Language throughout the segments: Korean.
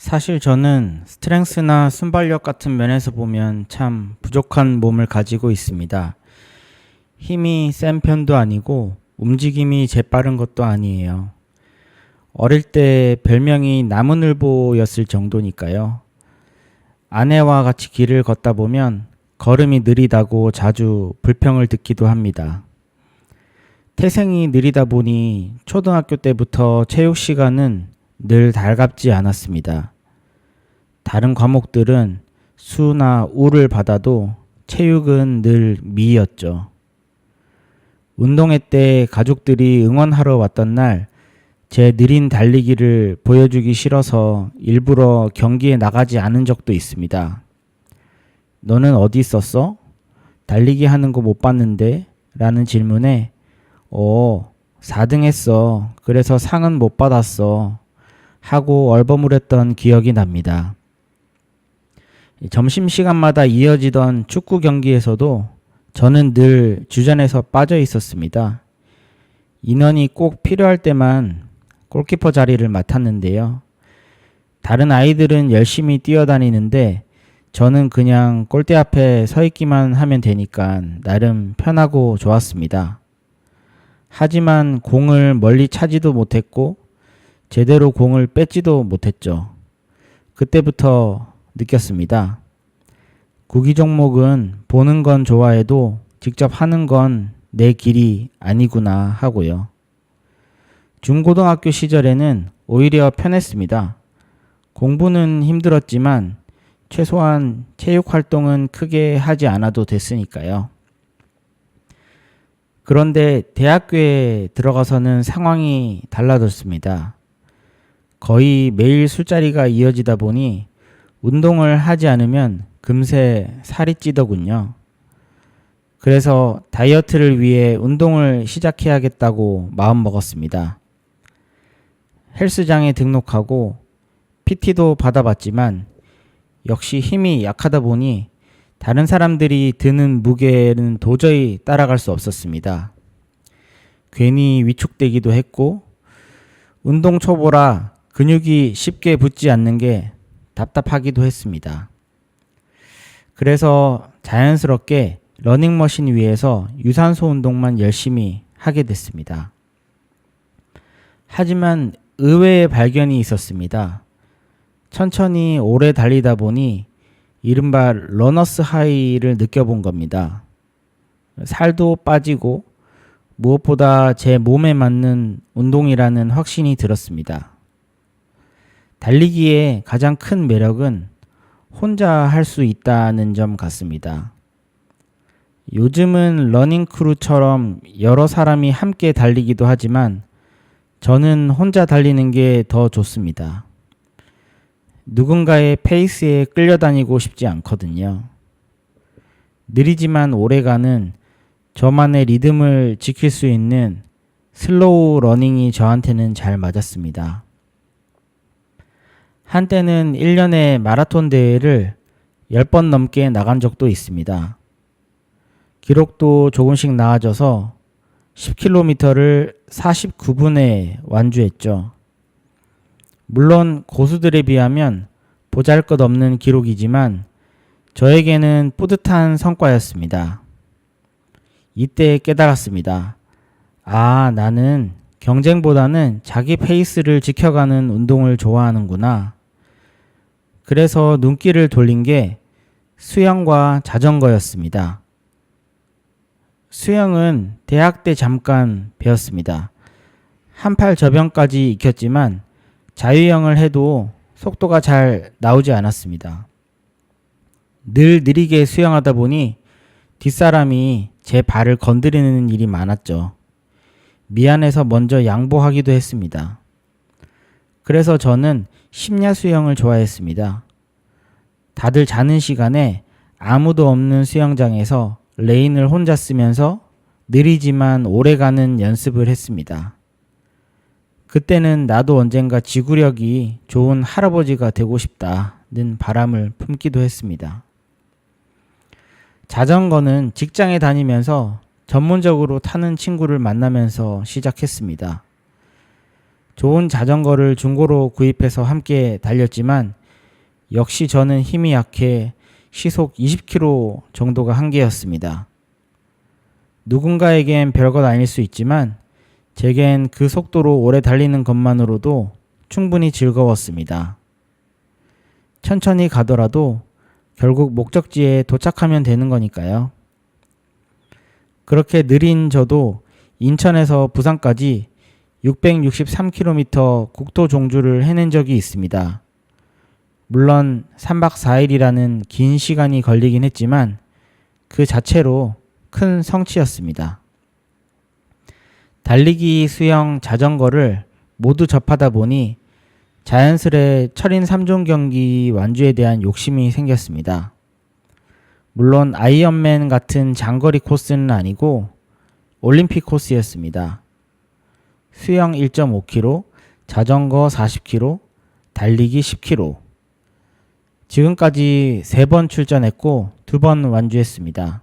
사실 저는 스트렝스나 순발력 같은 면에서 보면 참 부족한 몸을 가지고 있습니다. 힘이 센 편도 아니고 움직임이 재빠른 것도 아니에요. 어릴 때 별명이 나무늘보였을 정도니까요. 아내와 같이 길을 걷다 보면 걸음이 느리다고 자주 불평을 듣기도 합니다. 태생이 느리다 보니 초등학교 때부터 체육 시간은 늘 달갑지 않았습니다. 다른 과목들은 수나 우를 받아도 체육은 늘 미였죠. 운동회 때 가족들이 응원하러 왔던 날, 제 느린 달리기를 보여주기 싫어서 일부러 경기에 나가지 않은 적도 있습니다. 너는 어디 있었어? 달리기 하는 거 못 봤는데? 라는 질문에 4등 했어. 그래서 상은 못 받았어. 하고 얼버무렸던 기억이 납니다. 점심시간마다 이어지던 축구 경기에서도 저는 늘 주전에서 빠져 있었습니다. 인원이 꼭 필요할 때만 골키퍼 자리를 맡았는데요. 다른 아이들은 열심히 뛰어다니는데 저는 그냥 골대 앞에 서 있기만 하면 되니까 나름 편하고 좋았습니다. 하지만 공을 멀리 차지도 못했고 제대로 공을 뺏지도 못했죠. 그때부터 느꼈습니다. 구기 종목은 보는 건 좋아해도 직접 하는 건 내 길이 아니구나 하고요. 중고등학교 시절에는 오히려 편했습니다. 공부는 힘들었지만 최소한 체육 활동은 크게 하지 않아도 됐으니까요. 그런데 대학교에 들어가서는 상황이 달라졌습니다. 거의 매일 술자리가 이어지다 보니 운동을 하지 않으면 금세 살이 찌더군요. 그래서 다이어트를 위해 운동을 시작해야겠다고 마음먹었습니다. 헬스장에 등록하고 PT도 받아봤지만 역시 힘이 약하다 보니 다른 사람들이 드는 무게는 도저히 따라갈 수 없었습니다. 괜히 위축되기도 했고 운동 초보라 근육이 쉽게 붙지 않는 게 답답하기도 했습니다. 그래서 자연스럽게 러닝머신 위에서 유산소 운동만 열심히 하게 됐습니다. 하지만 의외의 발견이 있었습니다. 천천히 오래 달리다 보니 이른바 러너스 하이를 느껴본 겁니다. 살도 빠지고 무엇보다 제 몸에 맞는 운동이라는 확신이 들었습니다. 달리기의 가장 큰 매력은 혼자 할 수 있다는 점 같습니다. 요즘은 러닝크루처럼 여러 사람이 함께 달리기도 하지만 저는 혼자 달리는 게 더 좋습니다. 누군가의 페이스에 끌려다니고 싶지 않거든요. 느리지만 오래가는 저만의 리듬을 지킬 수 있는 슬로우 러닝이 저한테는 잘 맞았습니다. 한때는 1년에 마라톤 대회를 10번 넘게 나간 적도 있습니다. 기록도 조금씩 나아져서 10km를 49분에 완주했죠. 물론 고수들에 비하면 보잘것없는 기록이지만 저에게는 뿌듯한 성과였습니다. 이때 깨달았습니다. 나는 경쟁보다는 자기 페이스를 지켜가는 운동을 좋아하는구나. 그래서 눈길을 돌린 게 수영과 자전거였습니다. 수영은 대학 때 잠깐 배웠습니다. 한팔 저병까지 익혔지만 자유형을 해도 속도가 잘 나오지 않았습니다. 늘 느리게 수영하다 보니 뒷사람이 제 발을 건드리는 일이 많았죠. 미안해서 먼저 양보하기도 했습니다. 그래서 저는 심야 수영을 좋아했습니다. 다들 자는 시간에 아무도 없는 수영장에서 레인을 혼자 쓰면서 느리지만 오래가는 연습을 했습니다. 그때는 나도 언젠가 지구력이 좋은 할아버지가 되고 싶다는 바람을 품기도 했습니다. 자전거는 직장에 다니면서 전문적으로 타는 친구를 만나면서 시작했습니다. 좋은 자전거를 중고로 구입해서 함께 달렸지만 역시 저는 힘이 약해 시속 20km 정도가 한계였습니다. 누군가에겐 별것 아닐 수 있지만 제겐 그 속도로 오래 달리는 것만으로도 충분히 즐거웠습니다. 천천히 가더라도 결국 목적지에 도착하면 되는 거니까요. 그렇게 느린 저도 인천에서 부산까지 663km 국도 종주를 해낸 적이 있습니다. 물론 3박 4일이라는 긴 시간이 걸리긴 했지만 그 자체로 큰 성취였습니다. 달리기, 수영, 자전거를 모두 접하다 보니 자연스레 철인 3종 경기 완주에 대한 욕심이 생겼습니다. 물론 아이언맨 같은 장거리 코스는 아니고 올림픽 코스였습니다. 수영 1.5km, 자전거 40km, 달리기 10km. 지금까지 3번 출전했고 2번 완주했습니다.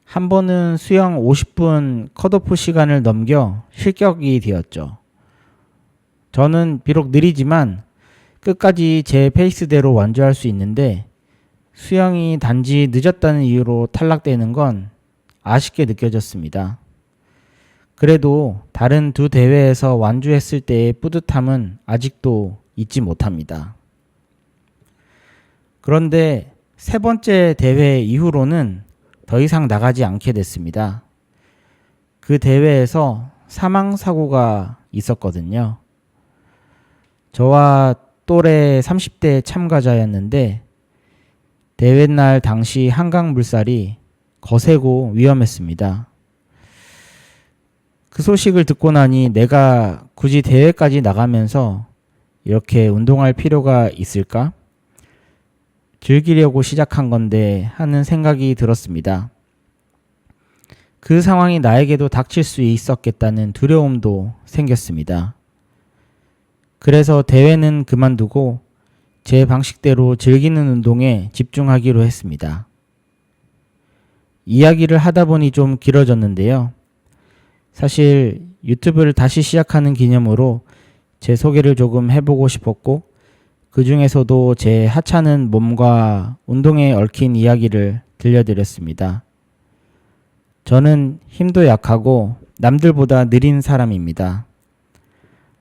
한 번은 수영 50분 컷오프 시간을 넘겨 실격이 되었죠. 저는 비록 느리지만 끝까지 제 페이스대로 완주할 수 있는데 수영이 단지 늦었다는 이유로 탈락되는 건 아쉽게 느껴졌습니다. 그래도 다른 두 대회에서 완주했을 때의 뿌듯함은 아직도 잊지 못합니다. 그런데 세 번째 대회 이후로는 더 이상 나가지 않게 됐습니다. 그 대회에서 사망사고가 있었거든요. 저와 또래 30대 참가자였는데 대회날 당시 한강 물살이 거세고 위험했습니다. 그 소식을 듣고 나니 내가 굳이 대회까지 나가면서 이렇게 운동할 필요가 있을까? 즐기려고 시작한 건데 하는 생각이 들었습니다. 그 상황이 나에게도 닥칠 수 있었겠다는 두려움도 생겼습니다. 그래서 대회는 그만두고 제 방식대로 즐기는 운동에 집중하기로 했습니다. 이야기를 하다 보니 좀 길어졌는데요. 사실 유튜브를 다시 시작하는 기념으로 제 소개를 조금 해보고 싶었고 그 중에서도 제 하찮은 몸과 운동에 얽힌 이야기를 들려드렸습니다. 저는 힘도 약하고 남들보다 느린 사람입니다.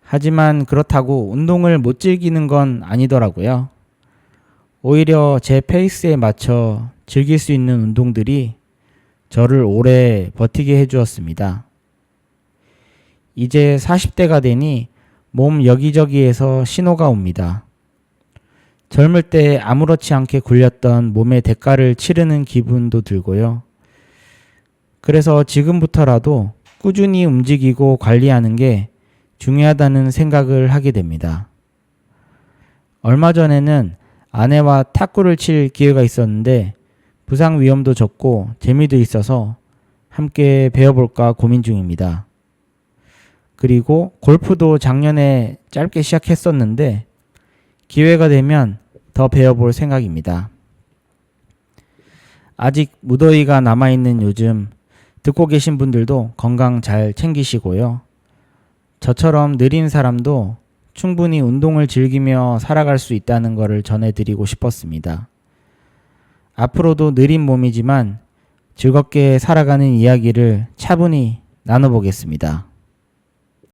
하지만 그렇다고 운동을 못 즐기는 건 아니더라고요. 오히려 제 페이스에 맞춰 즐길 수 있는 운동들이 저를 오래 버티게 해주었습니다. 이제 40대가 되니 몸 여기저기에서 신호가 옵니다. 젊을 때 아무렇지 않게 굴렸던 몸의 대가를 치르는 기분도 들고요. 그래서 지금부터라도 꾸준히 움직이고 관리하는 게 중요하다는 생각을 하게 됩니다. 얼마 전에는 아내와 탁구를 칠 기회가 있었는데 부상 위험도 적고 재미도 있어서 함께 배워볼까 고민 중입니다. 그리고 골프도 작년에 짧게 시작했었는데 기회가 되면 더 배워볼 생각입니다. 아직 무더위가 남아있는 요즘 듣고 계신 분들도 건강 잘 챙기시고요. 저처럼 느린 사람도 충분히 운동을 즐기며 살아갈 수 있다는 것을 전해드리고 싶었습니다. 앞으로도 느린 몸이지만 즐겁게 살아가는 이야기를 차분히 나눠보겠습니다.